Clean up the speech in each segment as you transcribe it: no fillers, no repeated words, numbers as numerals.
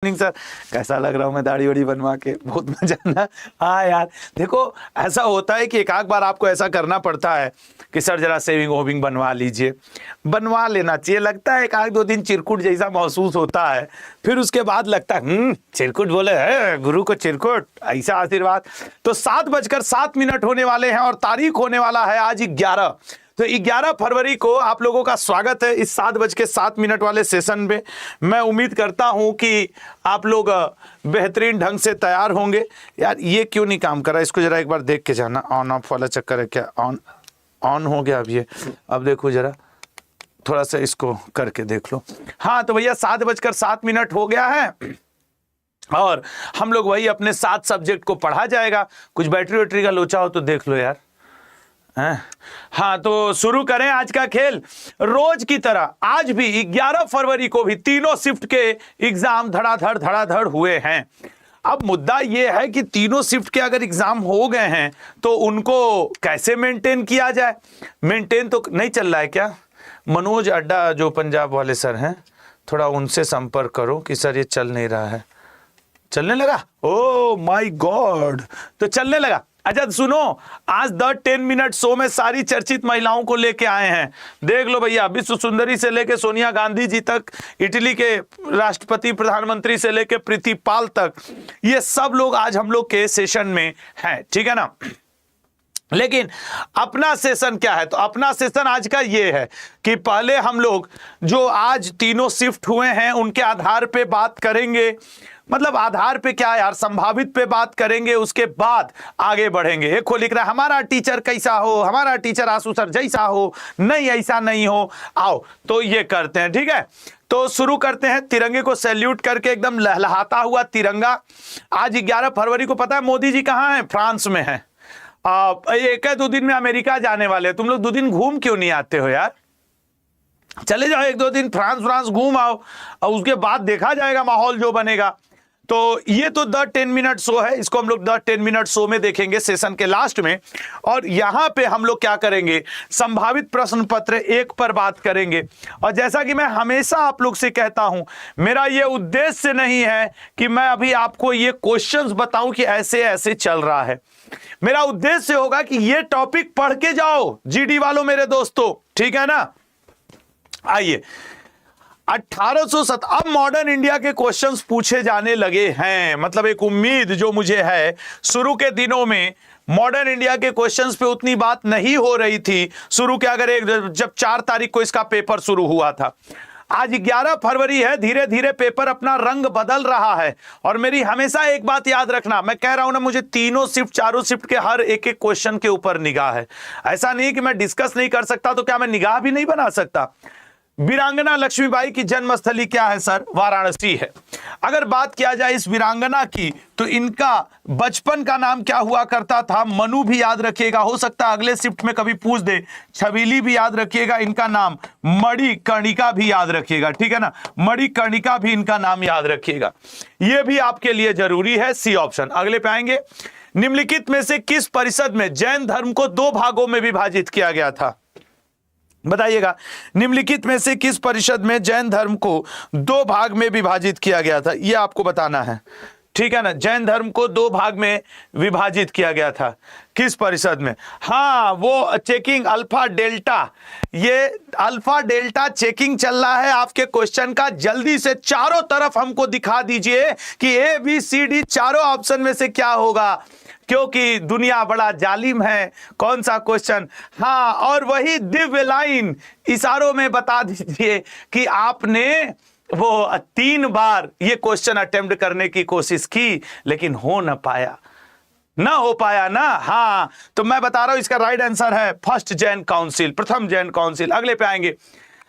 Evening sir, कैसा लग रहा हूँ मैं दाढ़ी वाड़ी बनवा के, बहुत मजा ना। हाँ यार देखो ऐसा होता है कि एक आध बार आपको ऐसा करना पड़ता है कि सर जरा सेविंग होविंग बनवा लीजिए, बनवा लेना चाहिए। लगता है एक आध दो दिन चिरकुट जैसा महसूस होता है, फिर उसके बाद लगता है चिरकुट बोले है गुरु को चिरकुट, ऐसा आशीर्वाद। तो 7:07 होने वाले हैं और तारीख होने वाला है आज 11। तो 11 फरवरी को आप लोगों का स्वागत है इस 7:07 वाले सेशन में। मैं उम्मीद करता हूं कि आप लोग बेहतरीन ढंग से तैयार होंगे। यार ये क्यों नहीं काम कर रहा, इसको जरा एक बार देख के जाना। ऑन ऑफ वाला चक्कर है क्या? ऑन हो गया अब ये, अब देखो जरा थोड़ा सा इसको करके देख लो। हाँ तो भैया 7:07 हो गया है और हम लोग वही अपने 7 सब्जेक्ट को पढ़ा जाएगा। कुछ बैटरी वैटरी का लोचा हो तो देख लो यार। हाँ तो शुरू करें आज का खेल। रोज की तरह आज भी 11 फरवरी को भी तीनों शिफ्ट के एग्जाम धड़ाधड़ हुए हैं। अब मुद्दा यह है कि तीनों शिफ्ट के अगर एग्जाम हो गए हैं तो उनको कैसे मेंटेन किया जाए। मेंटेन तो नहीं चल रहा है क्या? मनोज अड्डा जो पंजाब वाले सर हैं, थोड़ा उनसे संपर्क करो कि सर ये चल नहीं रहा है। चलने लगा? ओ माय गॉड, तो चलने लगा। अच्छा सुनो, आज द 10 मिनट शो में सारी चर्चित महिलाओं को लेके आए हैं। देख लो भैया, विश्व सुंदरी से लेके सोनिया गांधी जी तक, इटली के राष्ट्रपति प्रधानमंत्री से लेके प्रीति पाल तक, ये सब लोग आज हम लोग के सेशन में हैं, ठीक है ना। लेकिन अपना सेशन क्या है? तो अपना सेशन आज का ये है कि पहले हम लोग जो आज तीनों शिफ्ट हुए हैं उनके आधार पे बात करेंगे। मतलब आधार पे क्या यार, संभावित पे बात करेंगे, उसके बाद आगे बढ़ेंगे। एक को लिख रहा है हमारा टीचर कैसा हो, हमारा टीचर आशु सर जैसा हो, नहीं ऐसा नहीं हो। आओ तो ये करते हैं, ठीक है। तो शुरू करते हैं। तिरंगे को सैल्यूट करके एकदम लहलहाता हुआ तिरंगा। आज 11 फरवरी को पता है मोदी जी कहाँ हैं? फ्रांस में हैं। एक है 2 दिन में अमेरिका जाने वाले। तुम लोग 2 दिन घूम क्यों नहीं आते हो यार? चले जाओ 1-2 दिन फ्रांस घूम आओ और उसके बाद देखा जाएगा माहौल जो बनेगा। तो ये तो द 10 मिनट शो है, इसको हम लोग द 10 मिनट शो में देखेंगे सेशन के लास्ट में। और यहां पे हम लोग क्या करेंगे, संभावित प्रश्न पत्र 1 पर बात करेंगे। और जैसा कि मैं हमेशा आप लोग से कहता हूं, मेरा ये उद्देश्य नहीं है कि मैं अभी आपको ये क्वेश्चंस बताऊं कि ऐसे ऐसे चल रहा है। मेरा उद्देश्य होगा कि ये टॉपिक पढ़ के जाओ जीडी वालों मेरे दोस्तों, ठीक है ना। आइए 1807 अब मॉडर्न इंडिया के क्वेश्चंस पूछे जाने लगे हैं। मतलब एक उम्मीद जो मुझे है, शुरू के दिनों में मॉडर्न इंडिया के क्वेश्चंस पे उतनी बात नहीं हो रही थी। शुरू के अगर जब 4 तारीख को इसका पेपर शुरू हुआ था, आज 11 फरवरी है, धीरे धीरे पेपर अपना रंग बदल रहा है। और मेरी हमेशा एक बात याद रखना, मैं कह रहा हूं ना, मुझे तीनों शिफ्ट, चारों शिफ्ट के हर एक एक क्वेश्चन के ऊपर निगाह है। ऐसा नहीं कि मैं डिस्कस नहीं कर सकता, तो क्या मैं निगाह भी नहीं बना सकता? वीरांगना लक्ष्मीबाई की जन्मस्थली क्या है सर? वाराणसी है। अगर बात किया जाए इस वीरांगना की, तो इनका बचपन का नाम क्या हुआ करता था? मनु भी याद रखिएगा, हो सकता है अगले शिफ्ट में कभी पूछ दे। छबीली भी याद रखिएगा इनका नाम, मणिकर्णिका भी याद रखिएगा, ठीक है ना। मणिकर्णिका भी इनका नाम याद रखिएगा, ये भी आपके लिए जरूरी है। C option. अगले पे आएंगे। निम्नलिखित में से किस परिषद में जैन धर्म को 2 भागों में विभाजित किया गया था? बताइएगा, निम्नलिखित में से किस परिषद में जैन धर्म को 2 भाग में विभाजित किया गया था? यह आपको बताना है, ठीक है ना। जैन धर्म को 2 भाग में विभाजित किया गया था, किस परिषद में? हाँ, वो चेकिंग अल्फा डेल्टा, ये अल्फा डेल्टा चेकिंग चल रहा है आपके क्वेश्चन का। जल्दी से चारों तरफ हमको दिखा दीजिए कि ABCD चारों ऑप्शन में से क्या होगा, क्योंकि दुनिया बड़ा जालिम है। कौन सा क्वेश्चन? हाँ, और वही दिव्य लाइन इशारों में बता दीजिए कि आपने वो 3 बार ये क्वेश्चन अटेम्प्ट करने की कोशिश की, लेकिन हो न पाया, ना हो पाया ना। हाँ, तो मैं बता रहा हूं इसका राइट आंसर है फर्स्ट जैन काउंसिल, प्रथम जैन काउंसिल। अगले पे आएंगे।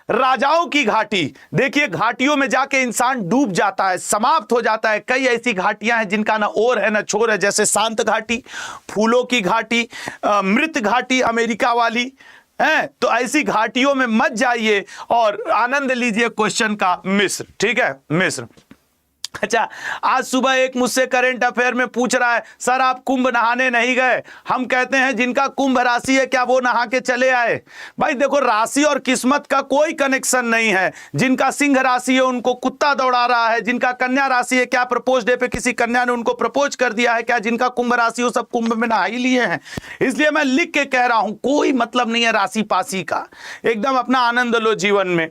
राजाओं की घाटी। देखिए, घाटियों में जाके इंसान डूब जाता है, समाप्त हो जाता है। कई ऐसी घाटियां हैं जिनका ना ओर है ना छोर है, जैसे शांत घाटी, फूलों की घाटी, मृत घाटी अमेरिका वाली है। तो ऐसी घाटियों में मत जाइए और आनंद लीजिए क्वेश्चन का। मिस्र, ठीक है, मिस्र। अच्छा, आज सुबह एक मुझसे करंट अफेयर में पूछ रहा है, सर आप कुंभ नहाने नहीं गए। हम कहते हैं जिनका कुंभ राशि है क्या वो नहा के चले आए? भाई देखो, राशि और किस्मत का कोई कनेक्शन नहीं है। जिनका सिंह राशि है उनको कुत्ता दौड़ा रहा है, जिनका कन्या राशि है क्या प्रपोज डे पे किसी कन्या ने उनको प्रपोज कर दिया है क्या? जिनका कुंभ राशि हो सब कुंभ में नहा ही लिए हैं। इसलिए मैं लिख के कह रहा हूं, कोई मतलब नहीं है राशि पासी का, एकदम अपना आनंद लो जीवन में।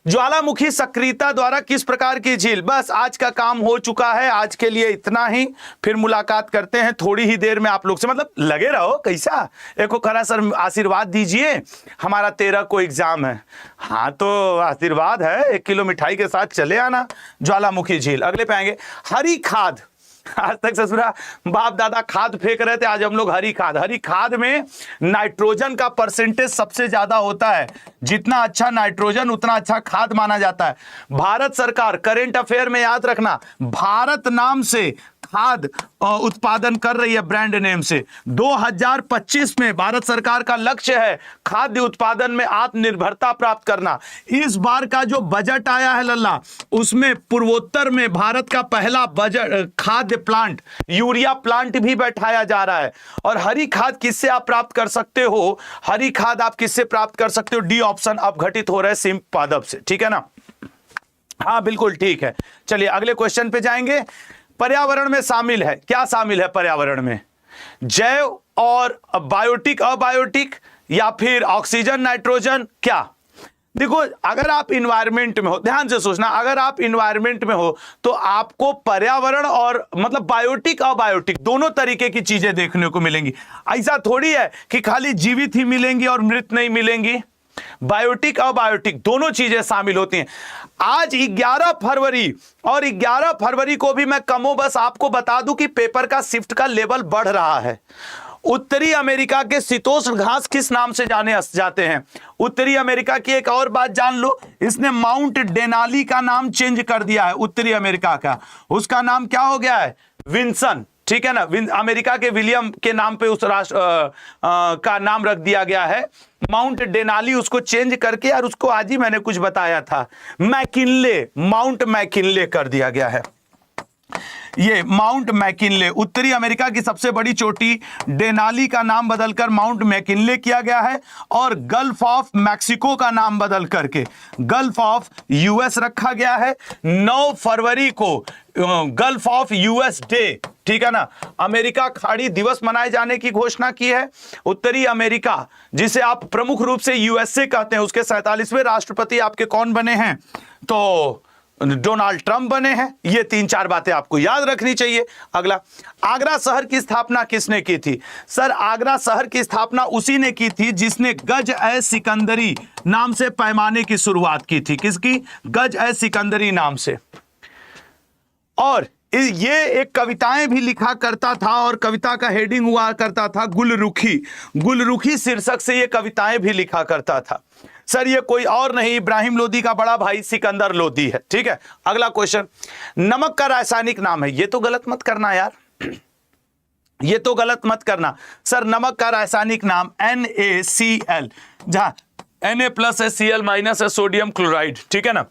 ज्वालामुखी सक्रियता द्वारा किस प्रकार की झील। बस आज का काम हो चुका है, आज के लिए इतना ही। फिर मुलाकात करते हैं थोड़ी ही देर में आप लोग से, मतलब लगे रहो। कैसा एको खरा सर आशीर्वाद दीजिए, हमारा 13 को एग्जाम है। हाँ तो आशीर्वाद है, 1 किलो मिठाई के साथ चले आना ज्वालामुखी झील। अगले पे आएंगे हरी खाद। आज तक ससुरा बाप दादा खाद फेंक रहे थे, आज हम लोग हरी खाद। हरी खाद में नाइट्रोजन का परसेंटेज सबसे ज्यादा होता है। जितना अच्छा नाइट्रोजन उतना अच्छा खाद माना जाता है। भारत सरकार, करंट अफेयर में याद रखना, भारत नाम से खाद उत्पादन कर रही है ब्रांड नेम से। 2025 में भारत सरकार का लक्ष्य है खाद्य उत्पादन में आत्मनिर्भरता प्राप्त करना। इस बार का जो बजट आया है लल्ला, उसमें पूर्वोत्तर में भारत का पहला बजट खाद्य प्लांट, यूरिया प्लांट भी बैठाया जा रहा है। और हरी खाद किससे आप प्राप्त कर सकते हो? हरी खाद आप किससे प्राप्त कर सकते हो? डी ऑप्शन अपघटित हो रहा है सिम पादप से, ठीक है ना? हाँ बिल्कुल ठीक है। चलिए अगले क्वेश्चन पे जाएंगे। पर्यावरण में शामिल है, क्या शामिल है पर्यावरण में? जैव और बायोटिक, अबायोटिक, या फिर ऑक्सीजन, नाइट्रोजन, क्या? देखो, अगर आप इन्वायरमेंट में हो, ध्यान से सोचना, अगर आप इन्वायरमेंट में हो तो आपको पर्यावरण और मतलब बायोटिक अबायोटिक दोनों तरीके की चीजें देखने को मिलेंगी। ऐसा थोड़ी है कि खाली जीवित ही मिलेंगी और मृत नहीं मिलेंगी। बायोटिक अबायोटिक दोनों चीजें शामिल होती हैं। आज 11 फरवरी, और 11 फरवरी को भी मैं कमोबस आपको बता दूं कि पेपर का शिफ्ट का लेवल बढ़ रहा है। उत्तरी अमेरिका के शीतोष्ण घास किस नाम से जाने जाते हैं? उत्तरी अमेरिका की एक और बात जान लो, इसने माउंट डेनाली का नाम चेंज कर दिया है। उत्तरी अमेरिका का उसका नाम क्या हो गया है? विंसन, ठीक है ना? अमेरिका के विलियम के नाम पे उस राष्ट्र का नाम रख दिया गया है। माउंट डेनाली उसको चेंज करके, और उसको आज ही मैंने कुछ बताया था, मैकिनले, माउंट मैकिनले कर दिया गया है। ये माउंट मैकिनले, उत्तरी अमेरिका की सबसे बड़ी चोटी डेनाली का नाम बदलकर माउंट मैकिनले किया गया है। और गल्फ ऑफ मैक्सिको का नाम बदल करके गल्फ ऑफ यूएस रखा गया है। 9 फरवरी को गल्फ ऑफ यूएस डे, ठीक है ना, अमेरिका खाड़ी दिवस मनाए जाने की घोषणा की है। उत्तरी अमेरिका, जिसे आप प्रमुख रूप से यूएसए कहते हैं, उसके 47वें राष्ट्रपति आपके कौन बने हैं? तो डोनाल्ड ट्रंप बने हैं। ये 3-4 बातें आपको याद रखनी चाहिए। अगला, आगरा शहर की स्थापना किसने की थी? सर, आगरा शहर की स्थापना उसी ने की थी जिसने गज ए सिकंदरी नाम से पैमाने की शुरुआत की थी। किसकी? गज ए सिकंदरी नाम से। और ये एक कविताएं भी लिखा करता था, और कविता का हेडिंग हुआ करता था गुलरुखी। गुलरुखी शीर्षक से ये कविताएं भी लिखा करता था। सर, ये कोई और नहीं, इब्राहिम लोदी का बड़ा भाई सिकंदर लोदी है, ठीक है। अगला क्वेश्चन, नमक का रासायनिक नाम है। ये तो गलत मत करना यार, ये तो गलत मत करना। सर, नमक का रासायनिक नाम NaCl, जहां Na+Cl- है सोडियम क्लोराइड, ठीक है ना।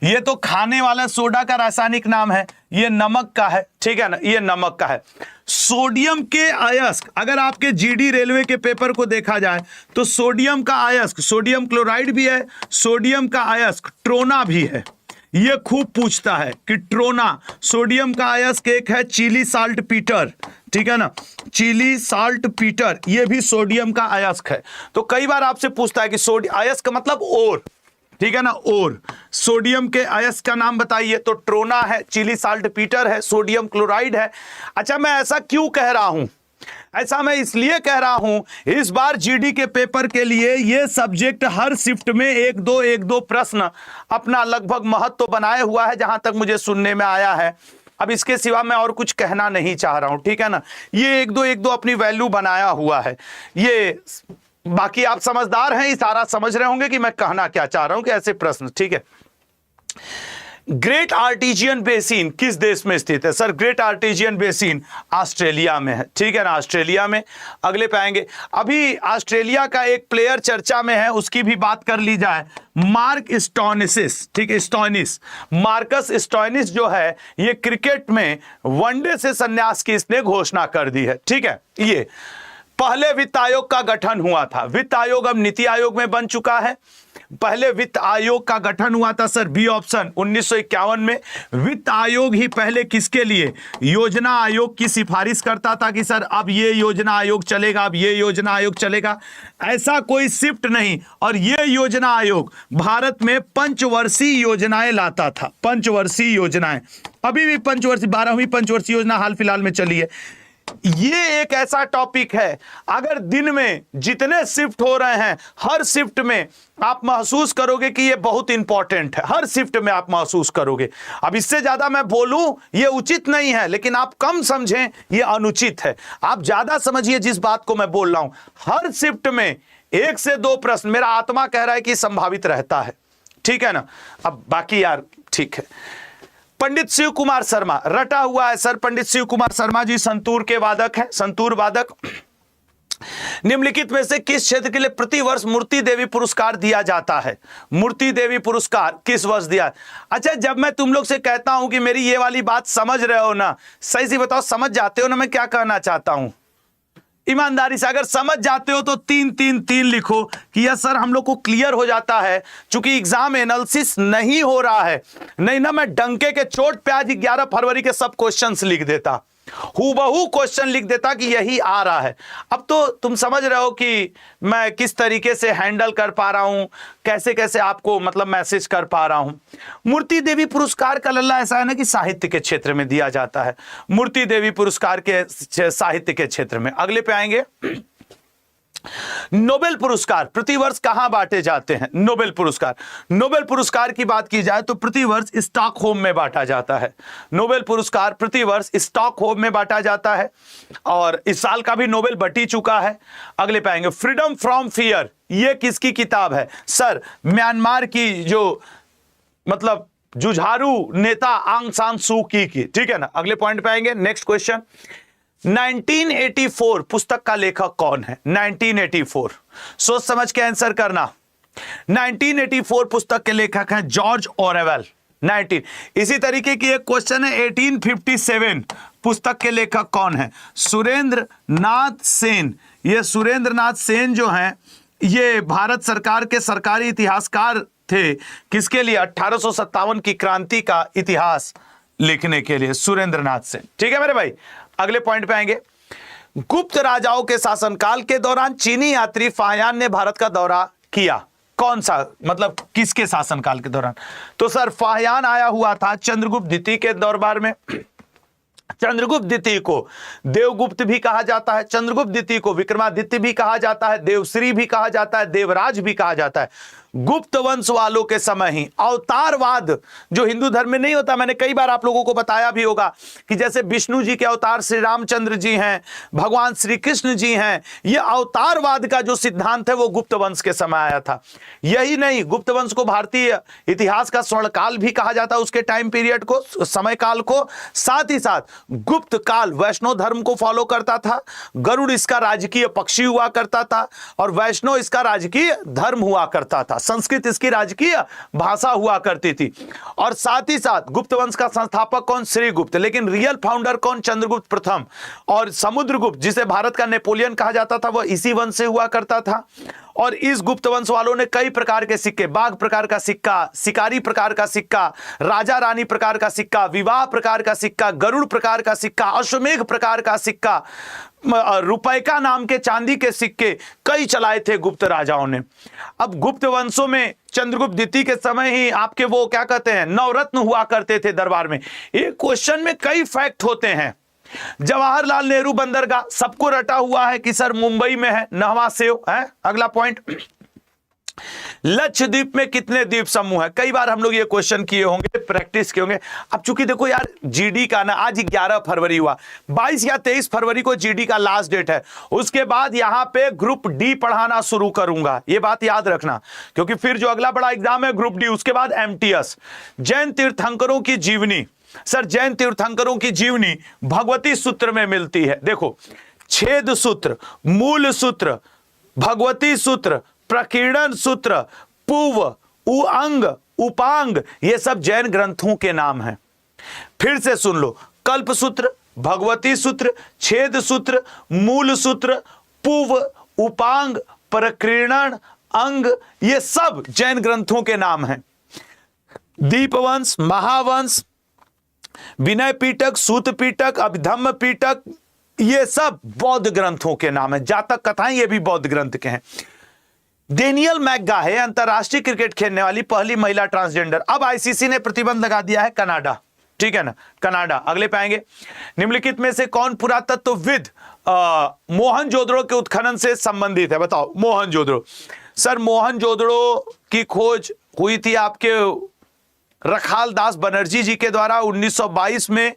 ये तो खाने वाला सोडा का रासायनिक नाम है, ये नमक का है, ठीक है ना, ये नमक का है। सोडियम के अयस्क, अगर आपके जीडी रेलवे के पेपर को देखा जाए तो सोडियम का अयस्क, सोडियम क्लोराइड भी है, सोडियम का अयस्क ट्रोना भी है। ये खूब पूछता है कि ट्रोना, सोडियम का अयस्क एक है चिली साल्ट पीटर, ठीक है ना, चिली साल्ट पीटर, ये भी सोडियम का अयस्क है। तो कई बार आपसे पूछता है कि सोडियम अयस्क मतलब और, ठीक है ना, और सोडियम के अयस्क का नाम बताइए, तो ट्रोना है, चिली साल्ट पीटर है, सोडियम क्लोराइड है। अच्छा, मैं ऐसा क्यों कह रहा हूं? ऐसा मैं इसलिए कह रहा हूं, इस बार जीडी के पेपर के लिए ये सब्जेक्ट हर शिफ्ट में एक दो प्रश्न अपना लगभग महत्व बनाए हुआ है, जहां तक मुझे सुनने में आया है। अब इसके सिवा मैं और कुछ कहना नहीं चाह रहा हूं, ठीक है ना। ये एक दो अपनी वैल्यू बनाया हुआ है। ये बाकी आप समझदार हैं, इशारा समझ रहे होंगे कि मैं कहना क्या चाह रहा हूं कि ऐसे प्रश्न, ठीक है। ग्रेट आर्टिजियन बेसिन किस देश में स्थित है? Sir great artesian basin Australia में है, ठीक है ना, ऑस्ट्रेलिया में। अगले पे आएंगे, अभी ऑस्ट्रेलिया का एक प्लेयर चर्चा में है, उसकी भी बात कर ली जाए, मार्क स्टोइनिस, ठीक है, स्टोइनिस, मार्कस स्टोइनिस जो है, ये क्रिकेट में वनडे से संन्यास की इसने घोषणा कर दी है, ठीक है। ये पहले वित्त आयोग का गठन हुआ था, वित्त आयोग अब नीति आयोग में बन चुका है। पहले वित्त आयोग का गठन हुआ था सर, बी ऑप्शन, 1951 में। वित्त आयोग ही पहले किसके लिए? योजना आयोग की सिफारिश करता था कि सर अब ये योजना आयोग चलेगा, अब ये योजना आयोग चलेगा, ऐसा कोई शिफ्ट नहीं। और ये योजना आयोग भारत में पंचवर्षीय योजनाएं लाता था, पंचवर्षीय योजनाएं, अभी भी पंचवर्षीय, 12वीं पंचवर्षीय योजना हाल फिलहाल में चली है। ये एक ऐसा टॉपिक है, अगर दिन में जितने शिफ्ट हो रहे हैं, हर शिफ्ट में आप महसूस करोगे कि ये बहुत इंपॉर्टेंट है, हर शिफ्ट में आप महसूस करोगे। अब इससे ज्यादा मैं बोलूं ये उचित नहीं है, लेकिन आप कम समझें ये अनुचित है, आप ज्यादा समझिए जिस बात को मैं बोल रहा हूं। हर शिफ्ट में 1 से 2 प्रश्न, मेरा आत्मा कह रहा है कि संभावित रहता है, ठीक है ना। अब बाकी यार ठीक है। पंडित शिव कुमार शर्मा रटा हुआ है सर, पंडित शिव कुमार शर्मा जी संतूर के वादक हैं, संतूर वादक। निम्नलिखित में से किस क्षेत्र के लिए प्रतिवर्ष मूर्ति देवी पुरस्कार दिया जाता है? मूर्ति देवी पुरस्कार किस वर्ष दिया? अच्छा, जब मैं तुम लोग से कहता हूं कि मेरी ये वाली बात समझ रहे हो ना, सही से बताओ, समझ जाते हो ना मैं क्या कहना चाहता हूं? ईमानदारी से अगर समझ जाते हो तो 3-3-3 लिखो कि यस सर, हम लोग को क्लियर हो जाता है। चूंकि एग्जाम एनालिसिस नहीं हो रहा है, नहीं ना मैं डंके के चोट पे आज 11 फरवरी के सब क्वेश्चंस लिख देता, हूबहू क्वेश्चन लिख देता कि यही आ रहा है। अब तो तुम समझ रहे हो कि मैं किस तरीके से हैंडल कर पा रहा हूं, कैसे कैसे आपको मतलब मैसेज कर पा रहा हूं। मूर्ति देवी पुरस्कार का लल्ला ऐसा है ना कि साहित्य के क्षेत्र में दिया जाता है, मूर्ति देवी पुरस्कार के साहित्य के क्षेत्र में। अगले पे आएंगे, नोबेल पुरस्कार प्रतिवर्ष कहां बांटे जाते हैं? नोबेल पुरस्कार, नोबेल पुरस्कार की बात की जाए तो प्रतिवर्ष स्टॉकहोम में बांटा जाता है। नोबेल पुरस्कार प्रतिवर्ष स्टॉकहोम में बांटा जाता है, और इस साल का भी नोबेल बटी चुका है। अगले पे आएंगे, फ्रीडम फ्रॉम फियर, ये किसकी किताब है? सर म्यांमार की जो मतलब जुझारू नेता आंग सान सू की, ठीक है ना। अगले पॉइंट पे आएंगे, नेक्स्ट क्वेश्चन, 1984 पुस्तक का लेखक कौन है? 1984, सोच समझ के आंसर करना। 1984 पुस्तक के लेखक हैं जॉर्ज ऑरवेल। 19 इसी तरीके की एक क्वेश्चन है, 1857 पुस्तक के लेखक कौन है? सुरेंद्र नाथ सेन। ये सुरेंद्र नाथ सेन जो हैं, ये भारत सरकार के सरकारी इतिहासकार थे, किसके लिए? 1857 की क्रांति का इतिहास लिखने के लिए, सुरेंद्र नाथ सेन, ठीक है मेरे भाई। अगले पॉइंट पे आएंगे, गुप्त राजाओं के शासनकाल के दौरान चीनी यात्री फाहियान ने भारत का दौरा किया, कौन सा मतलब किसके शासनकाल के दौरान? तो सर फाहियान आया हुआ था चंद्रगुप्त द्वितीय के दरबार में। चंद्रगुप्त द्वितीय को देवगुप्त भी कहा जाता है, चंद्रगुप्त द्वितीय को विक्रमादित्य भी कहा जाता है, देवश्री भी कहा जाता है, देवराज भी कहा जाता है। गुप्त वंश वालों के समय ही अवतारवाद जो हिंदू धर्म में नहीं होता, मैंने कई बार आप लोगों को बताया भी होगा कि जैसे विष्णु जी के अवतार श्री रामचंद्र जी हैं, भगवान श्री कृष्ण जी हैं, ये अवतारवाद का जो सिद्धांत है वो गुप्त वंश के समय आया था। यही नहीं, गुप्त वंश को भारतीय इतिहास का स्वर्णकाल भी कहा जाता है, उसके टाइम पीरियड को, समय काल को। साथ ही साथ गुप्त काल वैष्णव धर्म को फॉलो करता था, गरुड़ इसका राजकीय पक्षी हुआ करता था, और वैष्णव इसका राजकीय धर्म हुआ करता था, संस्कृत इसकी राजकीय भाषा हुआ करती थी। और साथ ही साथ गुप्त वंश का संस्थापक कौन? श्रीगुप्त, लेकिन रियल फाउंडर कौन? चंद्रगुप्त प्रथम। और समुद्रगुप्त जिसे भारत का नेपोलियन कहा जाता था, वह इसी वंश से हुआ करता था। और इस गुप्त वंश वालों ने कई प्रकार के सिक्के, बाघ प्रकार का सिक्का, शिकारी प्रकार का सिक्का, राजा रानी प्रकार का सिक्का, विवाह प्रकार का सिक्का, गरुड़ प्रकार का सिक्का, अश्वमेघ प्रकार का सिक्का, रुपए का नाम के चांदी के सिक्के कई चलाए थे गुप्त राजाओं ने। अब गुप्त वंशों में चंद्रगुप्त द्वितीय के समय ही आपके वो क्या कहते हैं, नवरत्न हुआ करते थे दरबार में। एक क्वेश्चन में कई फैक्ट होते हैं। जवाहरलाल नेहरू बंदरगाह सबको रटा हुआ है कि सर मुंबई में है, नहवा सेव है। अगला पॉइंट, लक्षद्वीप में कितने द्वीप समूह है? कई बार हम लोग ये क्वेश्चन किए होंगे, प्रैक्टिस किए होंगे। अब चूंकि देखो यार जीडी का ना आज 11 फरवरी हुआ, 22 या 23 फरवरी को जीडी का लास्ट डेट है। उसके बाद यहां पे ग्रुप डी पढ़ाना शुरू करूंगा, ये बात याद रखना, क्योंकि फिर जो अगला बड़ा एग्जाम है ग्रुप डी, उसके बाद एमटीएस। जैन तीर्थंकरों की जीवनी, सर जैन तीर्थंकरों की जीवनी भगवती सूत्र में मिलती है। देखो छेद सूत्र, मूल सूत्र, भगवती सूत्र, प्रकीर्णन सूत्र, पूव, उअंग, उपांग, ये सब जैन ग्रंथों के नाम हैं। फिर से सुन लो, कल्प सूत्र, भगवती सूत्र, छेद सूत्र, मूल सूत्र, पूव, उपांग, प्रकीर्णन, अंग, ये सब जैन ग्रंथों के नाम हैं। दीपवंश, महावंश, विनय पीटक, सूत पीटक, अभिधम्म पीटक, ये सब बौद्ध ग्रंथों के नाम है। जातक कथाएं ये भी बौद्ध ग्रंथ के हैं। डेनियल मैकगाहे अंतरराष्ट्रीय क्रिकेट खेलने वाली पहली महिला ट्रांसजेंडर। अब आईसीसी ने प्रतिबंध लगा दिया है कनाडा, ठीक है ना, कनाडा। अगले पे आएंगे, निम्नलिखित में से कौन पुरातत्वविद मोहनजोदड़ो के उत्खनन से संबंधित है? बताओ मोहनजोदड़ो। सर मोहनजोदड़ो की खोज हुई थी आपके रखाल दास बनर्जी जी के द्वारा 1922 में,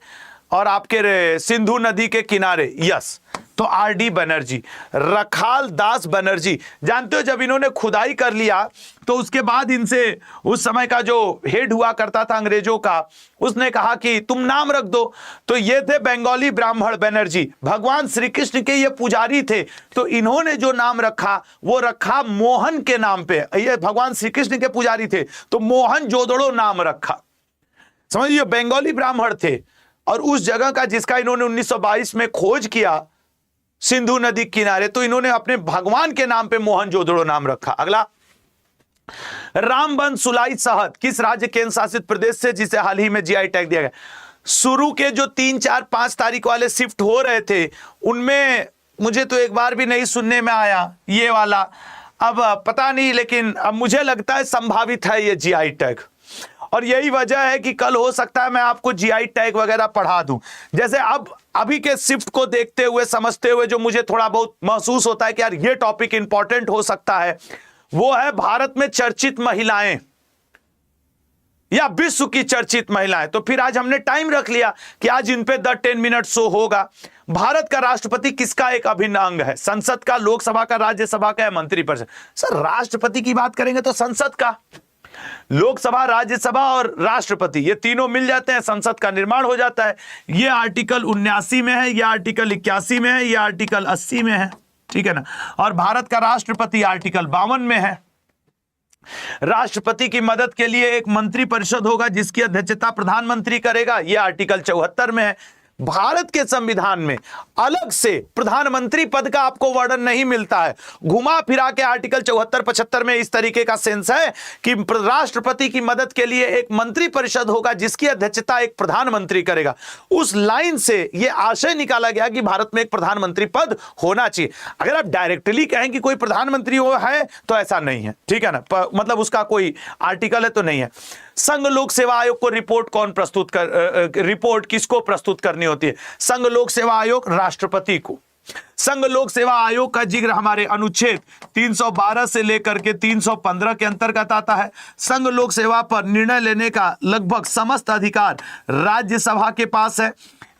और आपके सिंधु नदी के किनारे, यस, तो आरडी बनर्जी, रखाल दास बनर्जी। जानते हो जब इन्होंने खुदाई कर लिया तो उसके बाद इनसे उस समय का जो हेड हुआ करता था अंग्रेजों का, उसने कहा कि तुम नाम रख दो। तो ये थे बंगाली ब्राह्मण बनर्जी, भगवान श्री कृष्ण के ये पुजारी थे, तो इन्होंने जो नाम रखा वो रखा मोहन के नाम पे। ये भगवान श्री कृष्ण के पुजारी थे तो मोहनजोदड़ो नाम रखा। समझिए बंगाली ब्राह्मण थे, और उस जगह का जिसका इन्होंने 1922 में खोज किया सिंधु नदी किनारे, तो इन्होंने अपने भगवान के नाम पे मोहनजोदड़ो नाम रखा। अगला, रामबन सुलाई शहद किस राज्य केंद्र शासित प्रदेश से, जिसे हाल ही में जीआई टैग दिया गया? शुरू के जो 3, 4, 5 तारीख वाले शिफ्ट हो रहे थे उनमें मुझे तो एक बार भी नहीं सुनने में आया ये वाला। अब पता नहीं, लेकिन अब मुझे लगता है संभावित है ये जीआई टैग, और यही वजह है कि कल हो सकता है मैं आपको जीआई टैग वगैरह पढ़ा दूं। जैसे अब अभी के शिफ्ट को देखते हुए, समझते हुए, जो मुझे थोड़ा बहुत महसूस होता है कि यार ये टॉपिक इंपॉर्टेंट हो सकता है, वो है भारत में चर्चित महिलाएं या विश्व की चर्चित महिलाएं। तो फिर आज हमने टाइम रख लिया कि आज इन पे 10 मिनट शो होगा। भारत का राष्ट्रपति किसका एक अभिन्न अंग है? संसद का, लोकसभा का, राज्यसभा का या मंत्रिपरिषद? सर राष्ट्रपति की बात करेंगे तो संसद का, लोकसभा, राज्यसभा और राष्ट्रपति, ये तीनों मिल जाते हैं, संसद का निर्माण हो जाता है। ये आर्टिकल 79 में है, ये आर्टिकल 81 में है, ये आर्टिकल 80 में है, ठीक है ना। और भारत का राष्ट्रपति आर्टिकल 52 में है। राष्ट्रपति की मदद के लिए एक मंत्रिपरिषद होगा जिसकी अध्यक्षता प्रधानमंत्री करेगा, यह आर्टिकल 74 में है। भारत के संविधान में अलग से प्रधानमंत्री पद का आपको वर्णन नहीं मिलता है। घुमा फिरा के आर्टिकल 74, 75 में इस तरीके का सेंस है कि राष्ट्रपति की मदद के लिए एक मंत्री परिषद होगा जिसकी अध्यक्षता एक प्रधानमंत्री करेगा। उस लाइन से यह आशय निकाला गया कि भारत में एक प्रधानमंत्री पद होना चाहिए। अगर आप डायरेक्टली कहें कि कोई प्रधानमंत्री हो है तो ऐसा नहीं है, ठीक है ना, मतलब उसका कोई आर्टिकल है तो नहीं है। संघ लोक सेवा आयोग को रिपोर्ट कौन प्रस्तुत रिपोर्ट किसको प्रस्तुत करनी होती है? संघ लोक सेवा आयोग राष्ट्रपति को। संघ लोक सेवा आयोग का जिक्र हमारे अनुच्छेद 312 से लेकर के 315 के अंतर्गत आता है। संघ लोक सेवा पर निर्णय लेने का लगभग समस्त अधिकार राज्यसभा के पास है।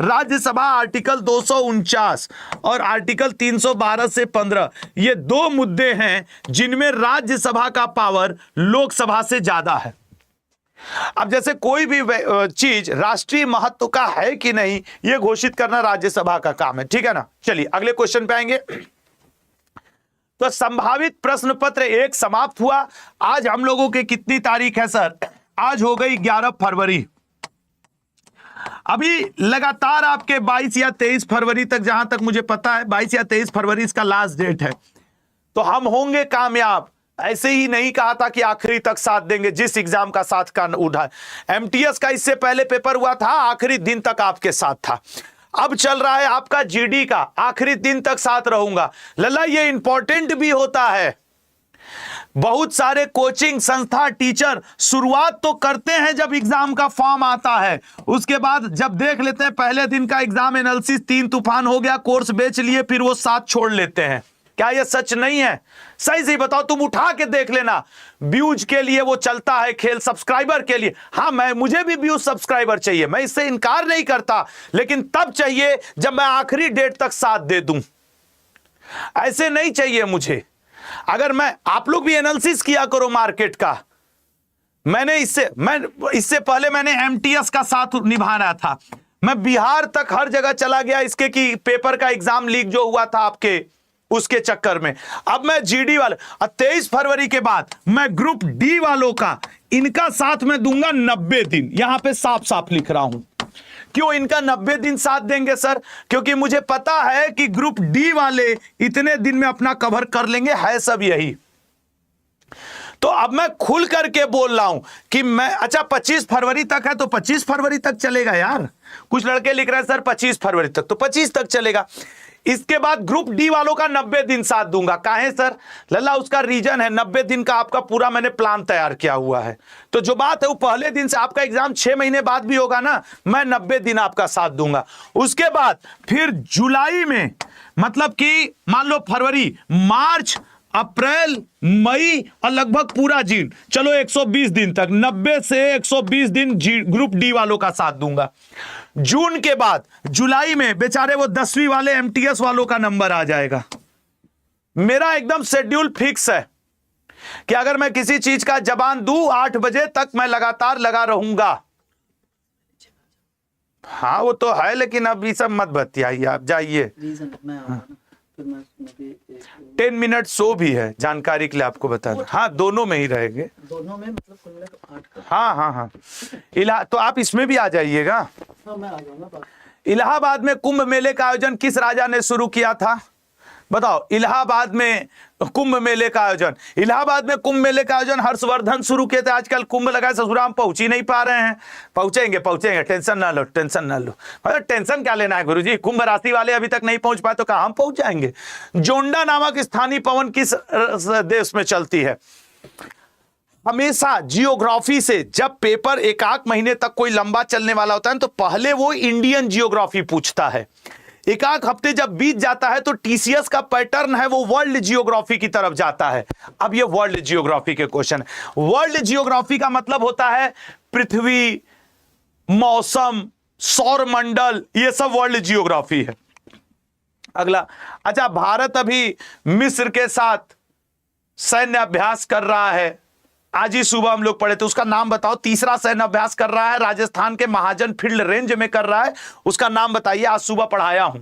राज्यसभा आर्टिकल 249 और आर्टिकल 312 से 15 ये दो मुद्दे हैं जिनमें राज्यसभा का पावर लोकसभा से ज्यादा है। अब जैसे कोई भी चीज राष्ट्रीय महत्व का है कि नहीं यह घोषित करना राज्यसभा का काम है, ठीक है ना। चलिए अगले क्वेश्चन पे आएंगे। तो संभावित प्रश्न पत्र 1 समाप्त हुआ। आज हम लोगों की कितनी तारीख है सर? आज हो गई 11 फरवरी। अभी लगातार आपके 22 या 23 फरवरी तक, जहां तक मुझे पता है 22 या 23 फरवरी इसका लास्ट डेट है, तो हम होंगे कामयाब। ऐसे ही नहीं कहा था कि आखिरी तक साथ देंगे, जिस एग्जाम का साथ का उठा। एमटीएस का इससे पहले पेपर हुआ था, आखिरी दिन तक आपके साथ था। अब चल रहा है आपका जीडी का, आखिरी दिन तक साथ रहूंगा। लल्ला ये इंपॉर्टेंट भी होता है। बहुत सारे कोचिंग संस्था, टीचर शुरुआत तो करते हैं जब एग्जाम का फॉर्म आता है, उसके बाद जब देख लेते हैं पहले दिन का एग्जाम एनालिसिस 3 तूफान हो गया, कोर्स बेच लिए, फिर वो साथ छोड़ लेते हैं, क्या ये सच नहीं है? सही से बताओ, तुम उठा के देख लेना। व्यूज के लिए वो चलता है खेल, सब्सक्राइबर के लिए। हाँ, मुझे भी व्यूज सब्सक्राइबर चाहिए, मैं इससे इनकार नहीं करता, लेकिन तब चाहिए जब मैं आखिरी डेट तक साथ दे दूं। ऐसे नहीं चाहिए मुझे। अगर आप लोग भी एनालिसिस किया करो मार्केट का। इससे पहले मैंने एमटीएस का साथ निभाना था, मैं बिहार तक हर जगह चला गया इसके कि पेपर का एग्जाम लीक जो हुआ था आपके, उसके चक्कर में। अब मैं जीडी वाले 23 फरवरी के बाद मैं ग्रुप डी वालों का, इनका साथ मैं दूंगा 90 दिन। यहां पे साफ साफ लिख रहा हूं। क्यों इनका 90 दिन साथ देंगे सर? क्योंकि मुझे पता है कि ग्रुप डी वाले इतने दिन में अपना कवर कर लेंगे, है सब यही। तो अब मैं खुल करके बोल रहा हूं कि अच्छा 25 फरवरी तक है तो 25 फरवरी तक चलेगा यार। कुछ लड़के लिख रहे हैं सर 25 फरवरी तक, तो 25 तक चलेगा। इसके बाद ग्रुप डी वालों का 90 दिन साथ दूंगा। काहे सर? लल्ला उसका रीजन है, 90 दिन का आपका पूरा मैंने प्लान तैयार किया हुआ है। तो जो बात है वो पहले दिन से, आपका एग्जाम 6 महीने बाद भी होगा ना, मैं 90 दिन आपका साथ दूंगा। उसके बाद फिर जुलाई में, मतलब कि मान लो फरवरी, मार्च, अप्रैल, मई और लगभग पूरा जून, चलो 120 दिन तक, 90 से 120 दिन ग्रुप डी वालों का साथ दूंगा। जून के बाद जुलाई में बेचारे वो 10वीं वाले एमटीएस वालों का नंबर आ जाएगा। मेरा एकदम शेड्यूल फिक्स है कि अगर मैं किसी चीज का जबान दूं 8 बजे तक मैं लगातार लगा रहूंगा। हाँ वो तो है, लेकिन अब ये सब मत बतियाइए, आप जाइए। 10 मिनट शो भी है, जानकारी के लिए आपको बता दूं। हाँ दोनों में ही रहेंगे, दोनों में, मतलब कुल मिलाकर 8 का। हाँ तो आप इसमें भी आ जाइएगा। हाँ मैं आ जाऊंगा। इलाहाबाद में कुंभ मेले का आयोजन किस राजा ने शुरू किया था? बताओ। इलाहाबाद में कुंभ मेले का आयोजन, इलाहाबाद में कुंभ मेले का आयोजन हर्षवर्धन शुरू किए थे। आजकल कुंभ लगा, ससुराल पहुंच ही नहीं पा रहे हैं। पहुंचेंगे, टेंशन ना लो। मतलब टेंशन क्या लेना है गुरुजी? कुंभ राशि वाले अभी तक नहीं पहुंच पाए तो कहां हम पहुंच जाएंगे? जोंडा नामक स्थानीय पवन किस देश में चलती है? हमेशा जियोग्राफी से जब पेपर एक महीने तक कोई लंबा चलने वाला होता है तो पहले वो इंडियन जियोग्राफी पूछता है। एक हफ्ते जब बीत जाता है तो टीसीएस का पैटर्न है वो वर्ल्ड जियोग्राफी की तरफ जाता है। अब ये वर्ल्ड जियोग्राफी के क्वेश्चन है। वर्ल्ड जियोग्राफी का मतलब होता है पृथ्वी, मौसम, सौर मंडल, ये सब वर्ल्ड जियोग्राफी है। अगला, अच्छा भारत अभी मिस्र के साथ सैन्य अभ्यास कर रहा है। आज ही सुबह हम लोग पढ़े थे, उसका नाम बताओ। तीसरा सैन्य अभ्यास कर रहा है, राजस्थान के महाजन फील्ड रेंज में कर रहा है, उसका नाम बताइए। आज सुबह पढ़ाया हूं।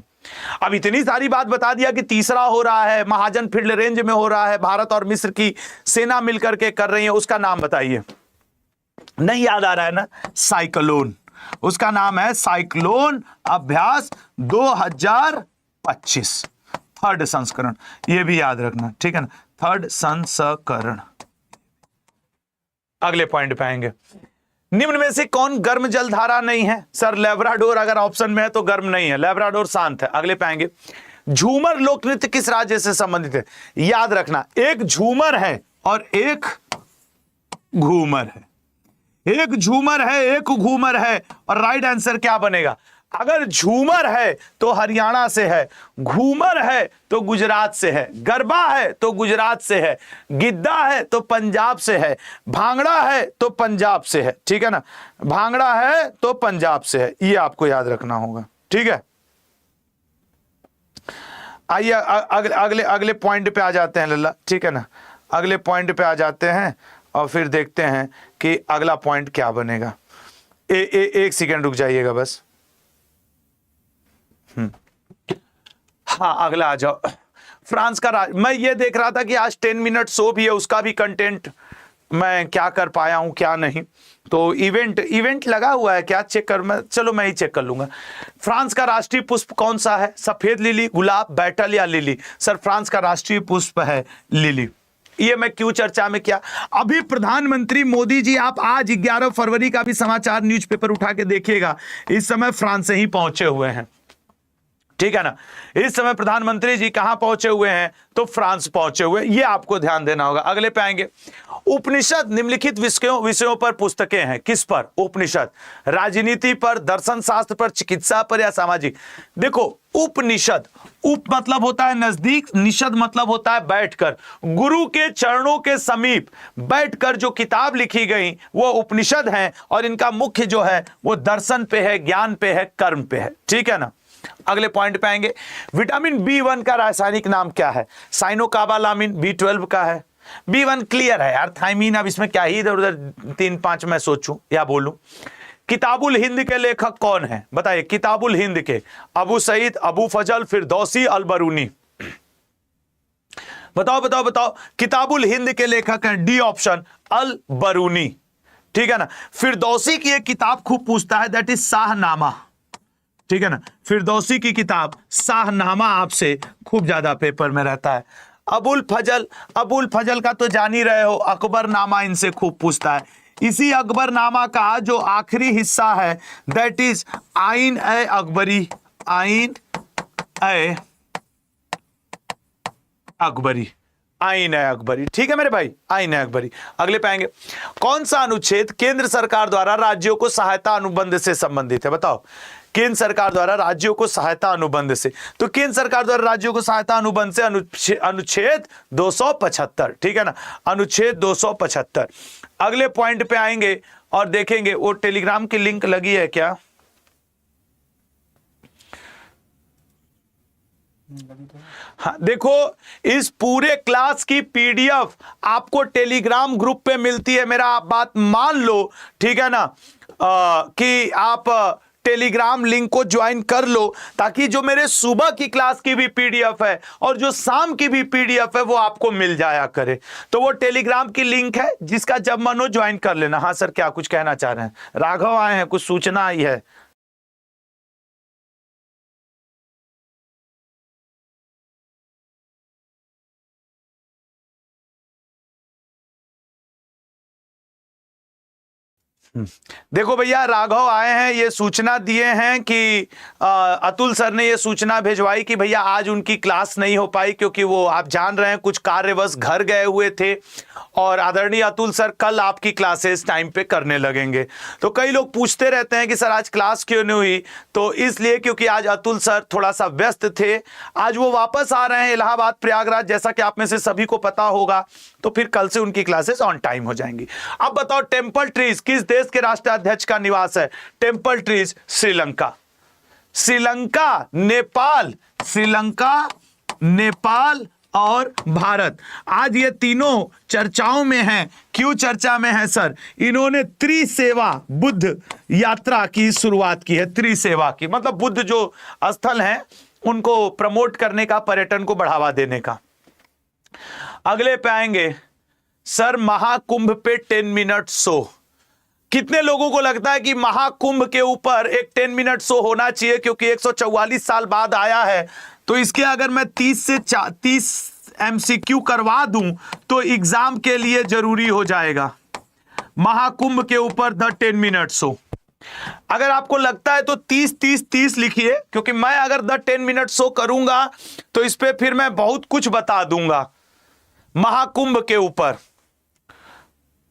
अब इतनी सारी बात बता दिया कि तीसरा हो रहा है, महाजन फील्ड रेंज में हो रहा है, भारत और मिस्र की सेना मिलकर के कर रही है, उसका नाम बताइए। नहीं याद आ रहा है ना? साइक्लोन, उसका नाम है साइक्लोन अभ्यास 2025, 3rd संस्करण। यह भी याद रखना, ठीक है ना? 3rd संस्करण। अगले पॉइंट पे आएंगे। निम्न में से कौन गर्म जलधारा नहीं है? सर लेब्राडोर अगर ऑप्शन में है तो गर्म नहीं है, लेब्राडोर शांत है। अगले पे आएंगे। झूमर लोक नृत्य किस राज्य से संबंधित है? याद रखना, एक झूमर है और एक घूमर है। एक झूमर है, एक घूमर है, और राइट आंसर क्या बनेगा? अगर झूमर है तो हरियाणा से है, घूमर है तो गुजरात से है, गरबा है तो गुजरात से है, गिद्दा है तो पंजाब से है, भांगड़ा है तो पंजाब से है। ठीक है ना? भांगड़ा है तो पंजाब से है, ये आपको याद रखना होगा। ठीक है, आइए अगले पॉइंट पे आ जाते हैं लल्ला। ठीक है ना? अगले पॉइंट पे आ जाते हैं और फिर देखते हैं कि अगला पॉइंट क्या बनेगा। एक सेकेंड रुक जाइएगा बस। हाँ अगला आ जाओ। फ्रांस का राज, मैं ये देख रहा था कि आज 10 मिनट शो भी है, उसका भी कंटेंट मैं क्या कर पाया हूं क्या नहीं। तो इवेंट लगा हुआ है क्या? चेक कर, चलो मैं ही चेक कर लूंगा। फ्रांस का राष्ट्रीय पुष्प कौन सा है? सफेद लिली, गुलाब, बैटल या लिली? सर फ्रांस का राष्ट्रीय पुष्प है लिली। ये मैं क्यों चर्चा में किया? अभी प्रधानमंत्री मोदी जी, आप आज 11 फरवरी का भी समाचार न्यूज़पेपर उठा के देखिएगा, इस समय फ्रांस से ही पहुंचे हुए हैं। ठीक है ना। इस समय प्रधानमंत्री जी कहां पहुंचे हुए हैं, तो फ्रांस पहुंचे हुए, ये आपको ध्यान देना होगा। अगले पे आएंगे, उपनिषद निम्नलिखित विषयों पर पुस्तकें हैं। किस पर? उपनिषद, राजनीति पर, दर्शन शास्त्र पर, चिकित्सा पर या सामाजिक। देखो उपनिषद, उप मतलब होता है नजदीक, निषद मतलब होता है बैठकर। गुरु के चरणों के समीप बैठकर जो किताब लिखी गई वो उपनिषद हैं, और इनका मुख्य जो है वो दर्शन पे है, ज्ञान पे है, कर्म पे है। ठीक है ना। अगले पॉइंट पे आएंगे, विटामिन B1 का रासायनिक नाम क्या है? साइनोकाबालामिन B12 का है। B1 क्लियर है यार, थाइमीन, अब इसमें क्या ही इधर उधर 3-5 मैं सोचूं या बोलूं। किताबुल हिंद के लेखक कौन है? बताइए, किताबुल हिंद के अबू सईद, अबू फजल, फिरदौसी, अलबरूनी। बताओ बताओ बताओ, किताबुल हिंद के लेखक हैं, डी ऑप्शन, अलबरूनी। ठीक है ना। फिरदौसी की एक किताब खूब पूछता है, दैट इज शाहनामा। ठीक है ना, फिरदौसी की किताब शाहनामा आपसे खूब ज्यादा पेपर में रहता है। अबुल फजल का तो जान ही रहे हो, अकबरनामा इनसे खूब पूछता है। इसी अकबरनामा का जो आखिरी हिस्सा है दैट इज आइन ए अकबरी, आइन ए अकबरी, आइन है अकबरी। ठीक है मेरे भाई, आइन है अकबरी। अगले पे आएंगे, कौन सा अनुच्छेद केंद्र सरकार द्वारा राज्यों को सहायता अनुबंध से संबंधित है? बताओ, केंद्र सरकार द्वारा राज्यों को सहायता अनुबंध से, तो केंद्र सरकार द्वारा राज्यों को सहायता अनुबंध से अनुच्छेद 275। ठीक है ना, अनुच्छेद 275। अगले पॉइंट पे आएंगे और देखेंगे वो टेलीग्राम की लिंक लगी है क्या? हाँ देखो, इस पूरे क्लास की पीडीएफ आपको टेलीग्राम ग्रुप पे मिलती है। मेरा आप बात मान लो, ठीक है ना, कि आप टेलीग्राम लिंक को ज्वाइन कर लो, ताकि जो मेरे सुबह की क्लास की भी पीडीएफ है और जो शाम की भी पीडीएफ है वो आपको मिल जाया करे। तो वो टेलीग्राम की लिंक है, जिसका जब मन हो ज्वाइन कर लेना। हाँ सर, क्या कुछ कहना चाह रहे हैं? राघव आए हैं, कुछ सूचना आई है? देखो भैया, राघव आए हैं, ये सूचना दिए हैं कि अतुल सर ने ये सूचना भिजवाई कि भैया आज उनकी क्लास नहीं हो पाई, क्योंकि वो आप जान रहे हैं कुछ कार्यवश घर गए हुए थे, और आदरणीय अतुल सर कल आपकी क्लासेस टाइम पे करने लगेंगे। तो कई लोग पूछते रहते हैं कि सर आज क्लास क्यों नहीं हुई, तो इसलिए क्योंकि आज अतुल सर थोड़ा सा व्यस्त थे। आज वो वापस आ रहे हैं इलाहाबाद प्रयागराज, जैसा कि आप में से सभी को पता होगा, तो फिर कल से उनकी क्लासेस ऑन टाइम हो जाएंगी। अब बताओ, टेम्पल ट्रीज किस देश के राष्ट्राध्यक्ष का निवास है? टेम्पल ट्रीज श्रीलंका, श्रीलंका, नेपाल, श्रीलंका, नेपाल और भारत। आज ये तीनों चर्चाओं में हैं। क्यों चर्चा में है सर? इन्होंने त्रिसेवा बुद्ध यात्रा की शुरुआत की है। त्रिसेवा की मतलब बुद्ध जो स्थल हैं उनको प्रमोट करने का, पर्यटन को बढ़ावा देने का। अगले पे आएंगे सर, महाकुंभ पे 10 मिनट शो। कितने लोगों को लगता है कि महाकुंभ के ऊपर एक 10 मिनट शो होना चाहिए, क्योंकि 144 साल बाद आया है, तो इसके अगर मैं 30 से 30 MCQ करवा दूं तो एग्जाम के लिए जरूरी हो जाएगा। महाकुंभ के ऊपर द 10 मिनट शो, अगर आपको लगता है तो 30 लिखिए, क्योंकि मैं अगर द 10 मिनट शो करूंगा तो इस पे फिर मैं बहुत कुछ बता दूंगा। महाकुंभ के ऊपर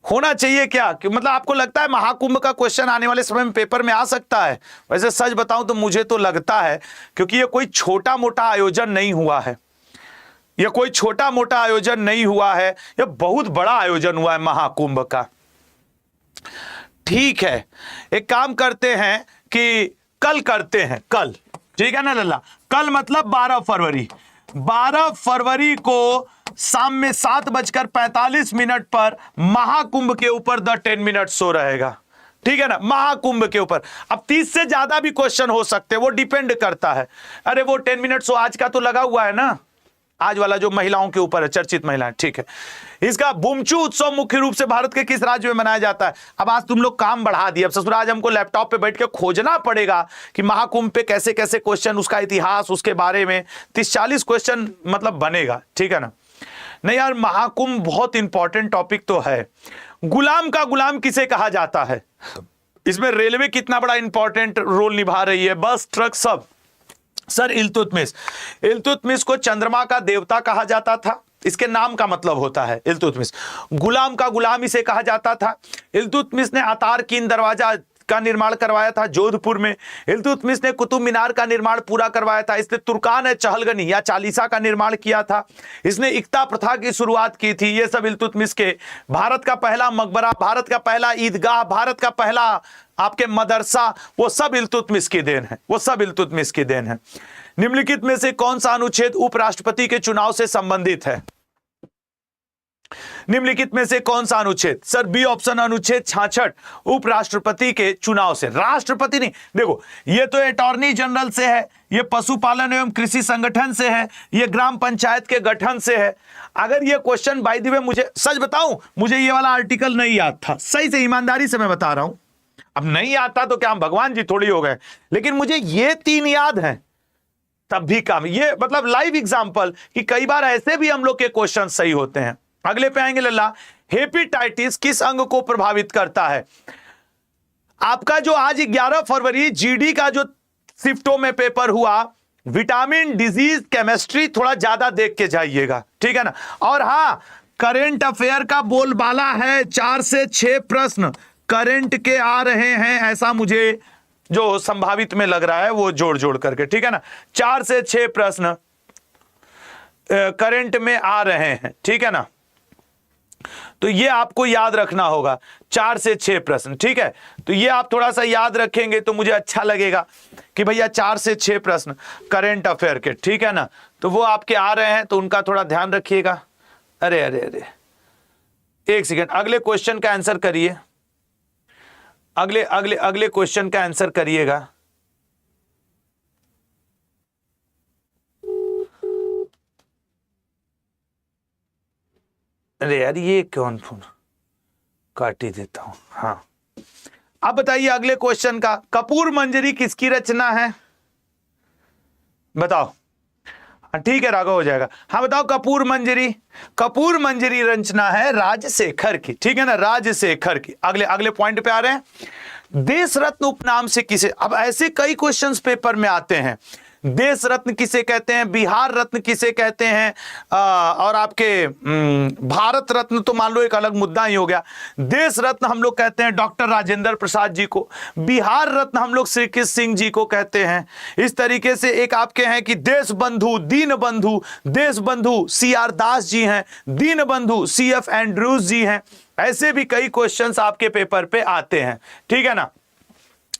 होना चाहिए क्या? कि मतलब आपको लगता है महाकुंभ का क्वेश्चन आने वाले समय में पेपर में आ सकता है? वैसे सच बताऊं तो मुझे तो लगता है, क्योंकि ये कोई छोटा मोटा आयोजन नहीं हुआ है, ये कोई छोटा मोटा आयोजन नहीं हुआ है, ये बहुत बड़ा आयोजन हुआ है महाकुंभ का। ठीक है, एक काम करते हैं कि कल करते हैं, कल, ठीक है ना लल्ला? कल मतलब 12 फरवरी, 12 फरवरी को शाम में 7:45 पर महाकुंभ के ऊपर द 10 मिनट शो रहेगा। ठीक है ना, महाकुंभ के ऊपर। अब 30 से ज्यादा भी क्वेश्चन हो सकते हैं, वो डिपेंड करता है। अरे वो 10 मिनट शो आज का तो लगा हुआ है ना, आज वाला जो महिलाओं के ऊपर है, चर्चित महिलाएं। ठीक है, इसका बुमचू उत्सव मुख्य रूप से भारत के किस राज्य में मनाया जाता है? अब आज तुम लोग काम बढ़ा दिए, अब ससुर आज हमको लैपटॉप पे बैठ के खोजना पड़ेगा कि महाकुंभ पे कैसे कैसे क्वेश्चन, उसका इतिहास, उसके बारे में 30-40 क्वेश्चन मतलब बनेगा। ठीक है ना? नहीं यार, महाकुंभ बहुत इंपॉर्टेंट टॉपिक तो है। गुलाम का गुलाम किसे कहा जाता है? इसमें रेलवे कितना बड़ा इंपॉर्टेंट रोल निभा रही है, बस, ट्रक, सब सर इल्तुतमिश, इल्तुतमिश को चंद्रमा का देवता कहा जाता था, इसके नाम का मतलब होता है इल्तुतमिश। गुलाम का गुलाम इसे कहा जाता था। इल्तुतमिश ने अतारकीन दरवाजा का निर्माण करवाया था जोधपुर में। इल्तुतमिश ने कुतुब मीनार का निर्माण पूरा करवाया था। इसने तुर्कान चहलगनी या चालीसा का निर्माण किया था। इसने इक्ता प्रथा की शुरुआत की थी। ये सब इल्तुतमिश के। भारत का पहला मकबरा, भारत का पहला ईदगाह, भारत का पहला आपके मदरसा, वो सब इल्तुतमिश की देन है, वो सब इल्तुतमिश की देन है। निम्नलिखित में से कौन सा अनुच्छेद उपराष्ट्रपति के चुनाव से संबंधित है? निम्नलिखित में से कौन सा अनुच्छेद? सर बी ऑप्शन, अनुच्छेद 66 उपराष्ट्रपति के चुनाव से। राष्ट्रपति नहीं, देखो ये तो अटॉर्नी जनरल से है, ये पशुपालन एवं कृषि संगठन से है, ये ग्राम पंचायत के गठन से है। अगर ये क्वेश्चन बाय द वे, मुझे सच बताऊं, मुझे ये वाला आर्टिकल नहीं याद था, सही से ईमानदारी से मैं बता रहा हूं। अब नहीं आता तो क्या हम भगवान जी थोड़ी हो गए, लेकिन मुझे ये 3 याद हैं तब भी काम। ये मतलब लाइव एग्जांपल कि कई बार ऐसे भी हम लोग के क्वेश्चन सही होते हैं। अगले पे आएंगे लल्ला। हेपेटाइटिस किस अंग को प्रभावित करता है? आपका जो आज 11 फरवरी जीडी का जो शिफ्टों में पेपर हुआ, विटामिन डिजीज केमिस्ट्री थोड़ा ज्यादा देख के जाइएगा, ठीक है ना। और हां, करंट अफेयर का बोलबाला है, 4 से 6 प्रश्न करंट के आ रहे हैं, ऐसा मुझे जो संभावित में लग रहा है वो जोड़ जोड़ करके, ठीक है ना। 4 से 6 प्रश्न करंट में आ रहे हैं, ठीक है ना। तो ये आपको याद रखना होगा, 4 से 6 प्रश्न, ठीक है। तो ये आप थोड़ा सा याद रखेंगे तो मुझे अच्छा लगेगा कि भैया 4 से 6 प्रश्न करंट अफेयर के, ठीक है ना। तो वो आपके आ रहे हैं तो उनका थोड़ा ध्यान रखिएगा। अरे अरे अरे, एक सेकेंड, अगले क्वेश्चन का आंसर करिए। अगले अगले अगले क्वेश्चन का आंसर करिएगा। अरे यार ये कौन फोन, काट ही देता हूं। हाँ, अब बताइए अगले क्वेश्चन का। कपूर मंजरी किसकी रचना है? बताओ। ठीक है, राघव हो जाएगा। हाँ बताओ, कपूर मंजरी, कपूर मंजरी रचना है राजशेखर की, ठीक है ना, राजशेखर की। अगले अगले पॉइंट पे आ रहे हैं। देश रत्न उपनाम से किसे, अब ऐसे कई क्वेश्चंस पेपर में आते हैं। देश रत्न किसे कहते हैं, बिहार रत्न किसे कहते हैं, और आपके भारत रत्न तो मान लो एक अलग मुद्दा ही हो गया। देश रत्न हम लोग कहते हैं डॉक्टर राजेंद्र प्रसाद जी को, बिहार रत्न हम लोग श्री कृष्ण सिंह जी को कहते हैं। इस तरीके से एक आपके हैं कि देश बंधु, दीन बंधु, देश बंधु CR दास जी हैं, दीन बंधु CF एंड्रूज जी हैं। ऐसे भी कई क्वेश्चंस आपके पेपर पे आते हैं, ठीक है ना।